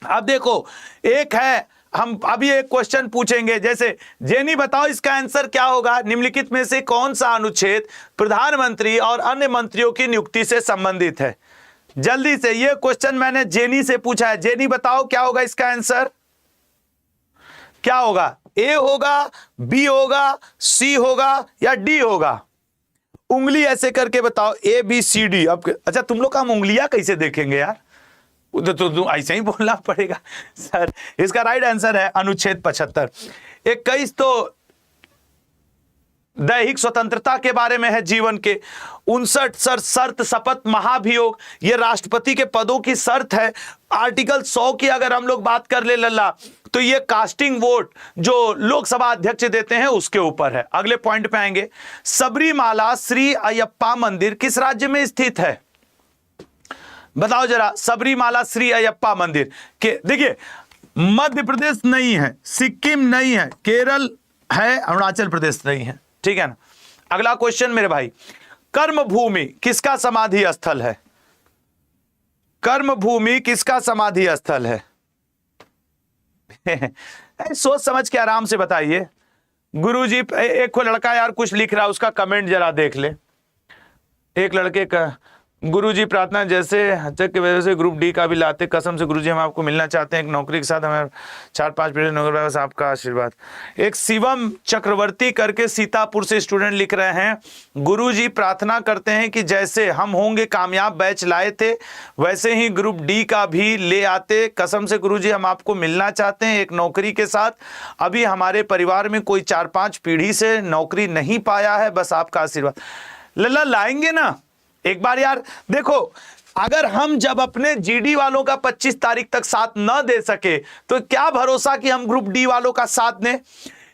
अब देखो, एक है, हम अभी एक क्वेश्चन पूछेंगे, जैसे जेनी बताओ इसका आंसर क्या होगा। निम्नलिखित में से कौन सा अनुच्छेद प्रधानमंत्री और अन्य मंत्रियों की नियुक्ति से संबंधित है? जल्दी से, ये क्वेश्चन मैंने जेनी से पूछा है। जेनी बताओ क्या होगा इसका आंसर, क्या होगा? ए होगा, बी होगा, सी होगा या डी होगा? उंगली ऐसे करके बताओ, ABCD। अब अच्छा, तुम लोग हम उंगलियां कैसे देखेंगे यार, तो ऐसे ही बोलना पड़ेगा। सर इसका राइट आंसर है अनुच्छेद 75। 21 तो दैहिक स्वतंत्रता के बारे में है, जीवन के। 59 सर शर्त शपथ महाभियोग, ये राष्ट्रपति के पदों की शर्त है। आर्टिकल 100 की अगर हम लोग बात कर ले लल्ला, तो ये कास्टिंग वोट जो लोकसभा अध्यक्ष देते हैं उसके ऊपर है। अगले पॉइंट पे आएंगे। सबरीमाला श्री अयप्पा मंदिर किस राज्य में स्थित है? बताओ जरा, सबरीमाला श्री अयप्पा मंदिर के, देखिए मध्य प्रदेश नहीं है, सिक्किम नहीं है, केरल है, अरुणाचल प्रदेश नहीं है, ठीक है ना। अगला क्वेश्चन मेरे भाई, कर्मभूमि किसका समाधि स्थल है? कर्मभूमि किसका समाधि स्थल है? सोच समझ के आराम से बताइए। गुरुजी, एक लड़का यार कुछ लिख रहा है, उसका कमेंट जरा देख ले। एक लड़के का, गुरुजी प्रार्थना जैसे हचक की वजह से ग्रुप डी का भी लाते, कसम से गुरुजी हम आपको मिलना चाहते हैं, एक नौकरी के साथ हमें 4-5 पीरियड नौकरी, बस आपका आशीर्वाद। एक शिवम चक्रवर्ती करके सीतापुर से स्टूडेंट लिख रहे हैं, गुरुजी प्रार्थना करते हैं कि जैसे हम होंगे कामयाब बैच लाए थे वैसे ही ग्रुप डी का भी ले आते, कसम से गुरुजी हम आपको मिलना चाहते हैं एक नौकरी के साथ। अभी हमारे परिवार में कोई 4-5 पीढ़ी से नौकरी नहीं पाया है, बस आपका आशीर्वाद। लल्ला लाएंगे ना एक बार यार। देखो अगर हम जब अपने जीडी वालों का 25 तारीख तक साथ न दे सके तो क्या भरोसा कि हम ग्रुप डी वालों का साथ दें।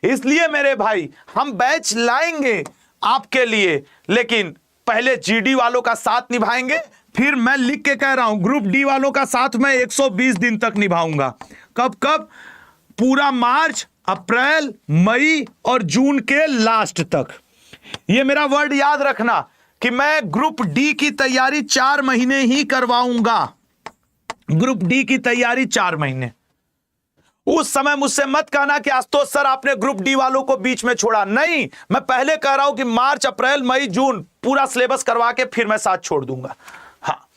इसलिए मेरे भाई हम बैच लाएंगे आपके लिए, लेकिन पहले जीडी वालों का साथ निभाएंगे। फिर मैं लिख के कह रहा हूं ग्रुप डी वालों का साथ मैं 120 दिन तक निभाऊंगा। कब कब? पूरा मार्च, अप्रैल, मई और जून के लास्ट तक। ये मेरा वर्ड याद रखना कि मैं ग्रुप डी की तैयारी 4 महीने ही करवाऊंगा। ग्रुप डी की तैयारी 4 महीने। उस समय मुझसे मत कहना कि आशुतोष सर आपने ग्रुप डी वालों को बीच में छोड़ा। नहीं, मैं पहले कह रहा हूं कि मार्च, अप्रैल, मई, जून पूरा सिलेबस करवा के फिर मैं साथ छोड़ दूंगा। हाँ,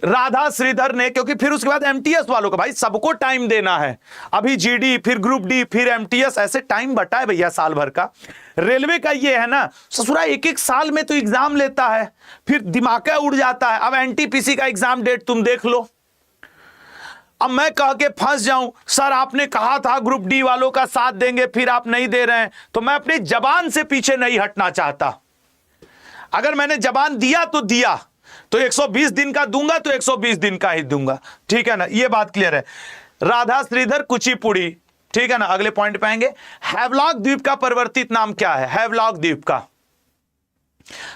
राधा श्रीधर ने, क्योंकि फिर उसके बाद एमटीएस वालों को भाई सबको टाइम देना है। अभी जीडी, फिर ग्रुप डी, फिर एमटीएस, ऐसे टाइम बटा है भैया साल भर का। रेलवे का ये है ना, ससुरा एक एक साल में तो एग्जाम लेता है, फिर दिमाग उड़ जाता है। अब एनटीपीसी का एग्जाम डेट तुम देख लो। अब मैं कह के फंस जाऊं सर आपने कहा था ग्रुप डी वालों का साथ देंगे, फिर आप नहीं दे रहे हैं, तो मैं अपनी जबान से पीछे नहीं हटना चाहता। अगर मैंने जबान दिया तो दिया, तो 120 दिन का दूंगा तो 120 दिन का ही दूंगा। ठीक है ना, ये बात क्लियर है। राधा श्रीधर कुचिपुड़ी, ठीक है ना। अगले पॉइंट पे आएंगे। हैवलॉक द्वीप का परिवर्तित नाम क्या है? हैवलॉक द्वीप का,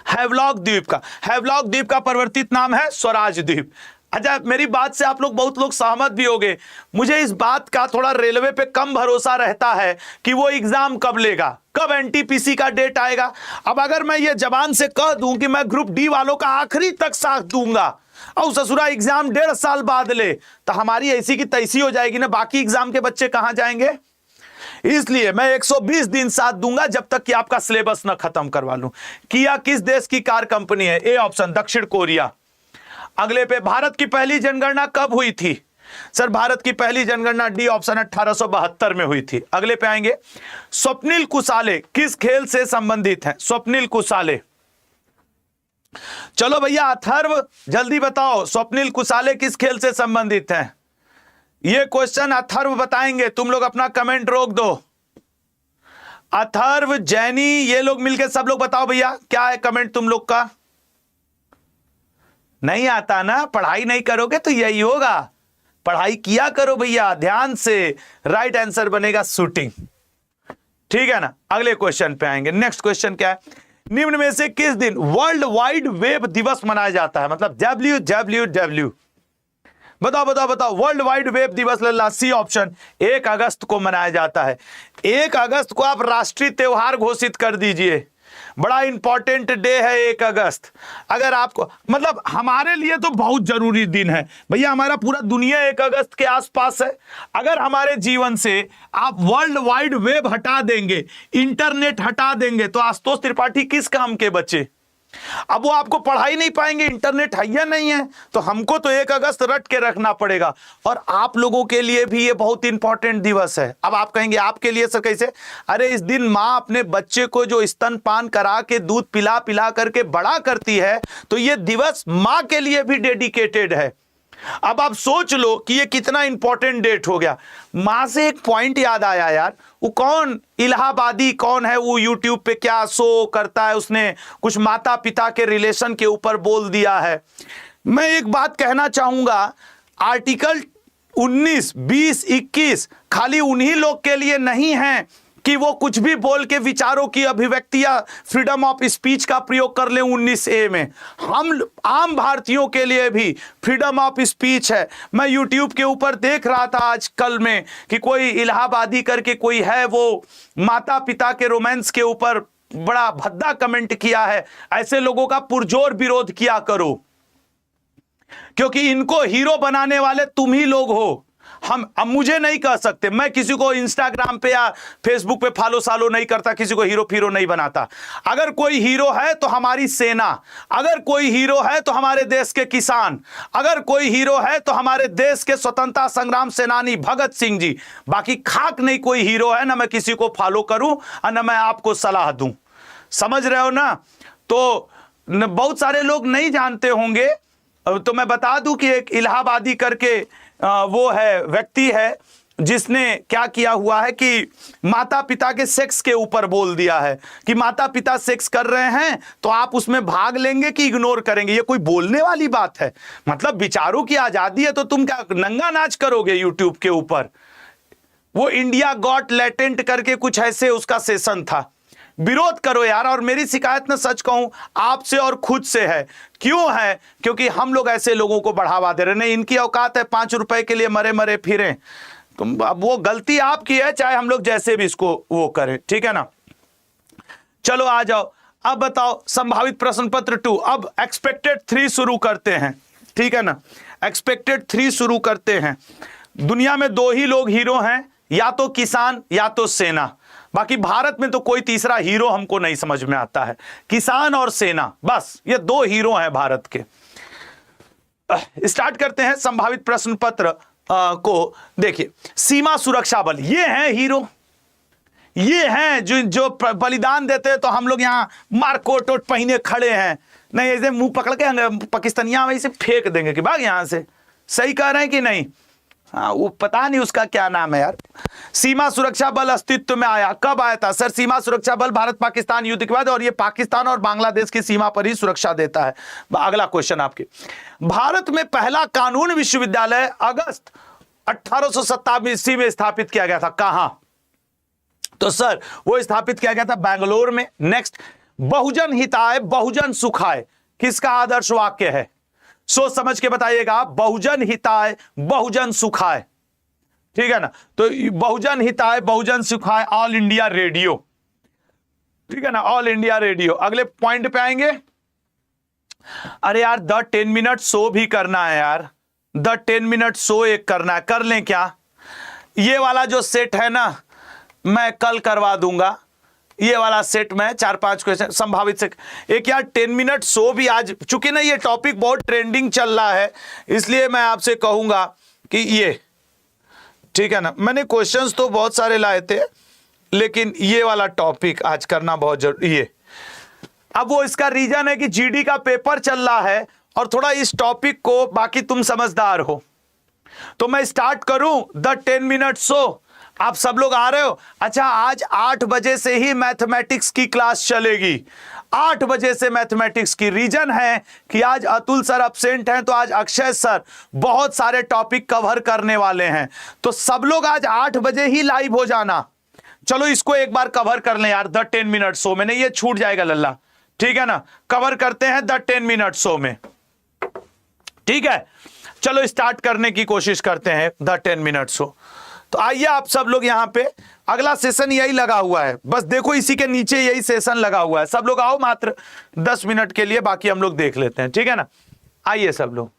हैवलॉक द्वीप का, हैवलॉक द्वीप का परिवर्तित नाम है स्वराज द्वीप। अच्छा, मेरी बात से आप लोग, बहुत लोग सहमत भी होंगे। मुझे इस बात का थोड़ा रेलवे पे कम भरोसा रहता है कि वो एग्जाम कब लेगा, कब एनटीपीसी का डेट आएगा। अब अगर मैं ये जबान से कह दूं कि मैं ग्रुप डी वालों का आखिरी तक साथ दूंगा और ससुरा एग्जाम 1.5 साल बाद ले, तो हमारी ऐसी की तैसी हो जाएगी ना, बाकी एग्जाम के बच्चे कहां जाएंगे। इसलिए मैं 120 दिन साथ दूंगा जब तक कि आपका सिलेबस ना खत्म करवा लूं। किया किस देश की कार कंपनी है? ए ऑप्शन दक्षिण कोरिया। अगले पे, भारत की पहली जनगणना कब हुई थी? सर भारत की पहली जनगणना डी ऑप्शन 1872 में हुई थी। अगले पे आएंगे। स्वप्निल कुसाले किस खेल से संबंधित हैं? स्वप्निल कुसाले, चलो भैया अथर्व जल्दी बताओ, स्वप्निल कुसाले किस खेल से संबंधित हैं? ये क्वेश्चन अथर्व बताएंगे, तुम लोग अपना कमेंट रोक दो। अथर्व, जैनी, ये लोग मिलकर सब लोग बताओ भैया क्या है कमेंट तुम लोग का। नहीं आता ना, पढ़ाई नहीं करोगे तो यही होगा। पढ़ाई किया करो भैया ध्यान से, राइट आंसर बनेगा शूटिंग। ठीक है ना। अगले क्वेश्चन पे आएंगे। नेक्स्ट क्वेश्चन क्या है? निम्न में से किस दिन वर्ल्ड वाइड वेब दिवस मनाया जाता है? मतलब WWW, बताओ बताओ बताओ। वर्ल्ड वाइड वेब दिवस लल्ला, सी ऑप्शन 1 अगस्त को मनाया जाता है। 1 अगस्त को आप राष्ट्रीय त्योहार घोषित कर दीजिए। बड़ा इंपॉर्टेंट डे है 1 अगस्त। अगर आपको, मतलब हमारे लिए तो बहुत जरूरी दिन है भैया, हमारा पूरा दुनिया 1 अगस्त के आसपास है। अगर हमारे जीवन से आप वर्ल्ड वाइड वेब हटा देंगे, इंटरनेट हटा देंगे, तो आशुतोष त्रिपाठी किस काम के बच्चे? अब वो आपको पढ़ा ही नहीं पाएंगे, इंटरनेट है या नहीं है। तो हमको तो 1 अगस्त रट के रखना पड़ेगा। और आप लोगों के लिए भी ये बहुत इंपॉर्टेंट दिवस है। अब आप कहेंगे आपके लिए सर कैसे? अरे इस दिन माँ अपने बच्चे को जो स्तनपान करा के दूध पिला पिला करके बड़ा करती है, तो ये दिवस माँ के लिए भी डेडिकेटेड है। अब आप सोच लो कि ये कितना इंपॉर्टेंट डेट हो गया। मां से एक पॉइंट याद आया यार, वो कौन इलाहाबादी कौन है, वो यूट्यूब पे क्या शो करता है, उसने कुछ माता पिता के रिलेशन के ऊपर बोल दिया है। मैं एक बात कहना चाहूंगा, आर्टिकल 19, 20, 21 खाली उन्हीं लोग के लिए नहीं है कि वो कुछ भी बोल के विचारों की अभिव्यक्ति या फ्रीडम ऑफ स्पीच का प्रयोग कर ले 19A में। हम आम भारतीयों के लिए भी फ्रीडम ऑफ स्पीच है। मैं यूट्यूब के ऊपर देख रहा था आजकल में कि कोई इलाहाबादी करके कोई है, वो माता पिता के रोमांस के ऊपर बड़ा भद्दा कमेंट किया है। ऐसे लोगों का पुरजोर विरोध किया करो, क्योंकि इनको हीरो बनाने वाले तुम ही लोग हो। हम अब मुझे नहीं कह सकते, मैं किसी को इंस्टाग्राम पे या फेसबुक पे फॉलो सालो नहीं करता, किसी को हीरो फीरो नहीं बनाता। अगर कोई हीरो है तो हमारी सेना, अगर कोई हीरो है तो हमारे देश के किसान, अगर कोई हीरो है तो हमारे देश के स्वतंत्रता संग्राम सेनानी भगत सिंह जी। बाकी खाक नहीं कोई हीरो है, ना मैं किसी को फॉलो करूं और ना मैं आपको सलाह दूं। समझ रहे हो ना? तो बहुत सारे लोग नहीं जानते होंगे, तो मैं बता दूं कि एक इलाहाबादी करके वो है, व्यक्ति है, जिसने क्या किया हुआ है कि माता पिता के सेक्स के ऊपर बोल दिया है कि माता पिता सेक्स कर रहे हैं तो आप उसमें भाग लेंगे कि इग्नोर करेंगे। ये कोई बोलने वाली बात है? मतलब विचारों की आजादी है तो तुम क्या नंगा नाच करोगे यूट्यूब के ऊपर? वो इंडिया गॉट लेटेंट करके कुछ ऐसे उसका सेशन था। विरोध करो यार। और मेरी शिकायत ना सच कहूं आपसे और खुद से है। क्यों है? क्योंकि हम लोग ऐसे लोगों को बढ़ावा दे रहे हैं। नहीं, इनकी औकात है 5 रुपए के लिए मरे मरे फिरें। तुम अब वो गलती आपकी है, चाहे हम लोग जैसे भी इसको वो करें, ठीक है ना। चलो आ जाओ, अब बताओ संभावित प्रश्न पत्र 2। अब एक्सपेक्टेड 3 शुरू करते हैं, ठीक है ना। एक्सपेक्टेड 3 शुरू करते हैं। दुनिया में 2 ही लोग हीरो हैं, या तो किसान या तो सेना। बाकी भारत में तो कोई तीसरा हीरो हमको नहीं समझ में आता है। किसान और सेना, बस ये 2 हीरो हैं भारत के। स्टार्ट करते हैं संभावित प्रश्न पत्र को। देखिए, सीमा सुरक्षा बल, ये हैं हीरो, ये हैं जो बलिदान देते हैं। तो हम लोग यहाँ मारकोट वोट पहने खड़े हैं, नहीं ऐसे मुंह पकड़ के पाकिस्तानिया वैसे फेंक देंगे कि भाग यहां से। सही कह रहे हैं कि नहीं? हाँ, वो पता नहीं उसका क्या नाम है यार। सीमा सुरक्षा बल अस्तित्व में आया, कब आया था सर? सीमा सुरक्षा बल भारत पाकिस्तान युद्ध के बाद, और ये पाकिस्तान और बांग्लादेश की सीमा पर ही सुरक्षा देता है। अगला क्वेश्चन आपके, भारत में पहला कानून विश्वविद्यालय अगस्त 1887 में स्थापित किया गया था, कहां? तो सर वो स्थापित किया गया था बेंगलोर में। नेक्स्ट, बहुजन हिताय बहुजन सुखाय किसका आदर्श वाक्य है? सोच समझ के बताइएगा। बहुजन हिताय बहुजन सुखाय, ठीक है ना। तो बहुजन हिताय बहुजन सुखाय ऑल इंडिया रेडियो, ठीक है ना, ऑल इंडिया रेडियो। अगले पॉइंट पे आएंगे। अरे यार द 10 मिनट शो भी करना है यार, द 10 मिनट शो एक करना है। कर लें क्या? ये वाला जो सेट है ना, मैं कल करवा दूंगा। ये वाला सेट में 4-5 क्वेश्चन संभावित से एक यार 10 मिनट शो भी आज, चूंकि ना ये टॉपिक बहुत ट्रेंडिंग चल रहा है, इसलिए मैं आपसे कहूंगा कि ये, ठीक है ना। मैंने क्वेश्चंस तो बहुत सारे लाए थे, लेकिन ये वाला टॉपिक आज करना बहुत जरूरी है। अब वो इसका रीजन है कि जीडी का पेपर चल रहा है और थोड़ा इस टॉपिक को, बाकी तुम समझदार हो, तो मैं स्टार्ट करूं द 10 मिनट शो। आप सब लोग आ रहे हो? अच्छा, आज 8 बजे से ही मैथमेटिक्स की क्लास चलेगी। 8 बजे से मैथमेटिक्स की। रीजन है कि आज अतुल सर एब्सेंट हैं, तो आज अक्षय सर बहुत सारे टॉपिक कवर करने वाले हैं। तो सब लोग आज 8 बजे ही लाइव हो जाना। चलो इसको एक बार कवर कर लें यार द 10 मिनट शो में, नहीं ये छूट जाएगा लल्ला, ठीक है ना। कवर करते हैं द 10 मिनट शो में, ठीक है। चलो स्टार्ट करने की कोशिश करते हैं द 10 मिनट शो। तो आइए आप सब लोग यहाँ पे, अगला सेशन यही लगा हुआ है, बस देखो इसी के नीचे यही सेशन लगा हुआ है। सब लोग आओ मात्र 10 मिनट के लिए, बाकी हम लोग देख लेते हैं, ठीक है ना। आइए सब लोग।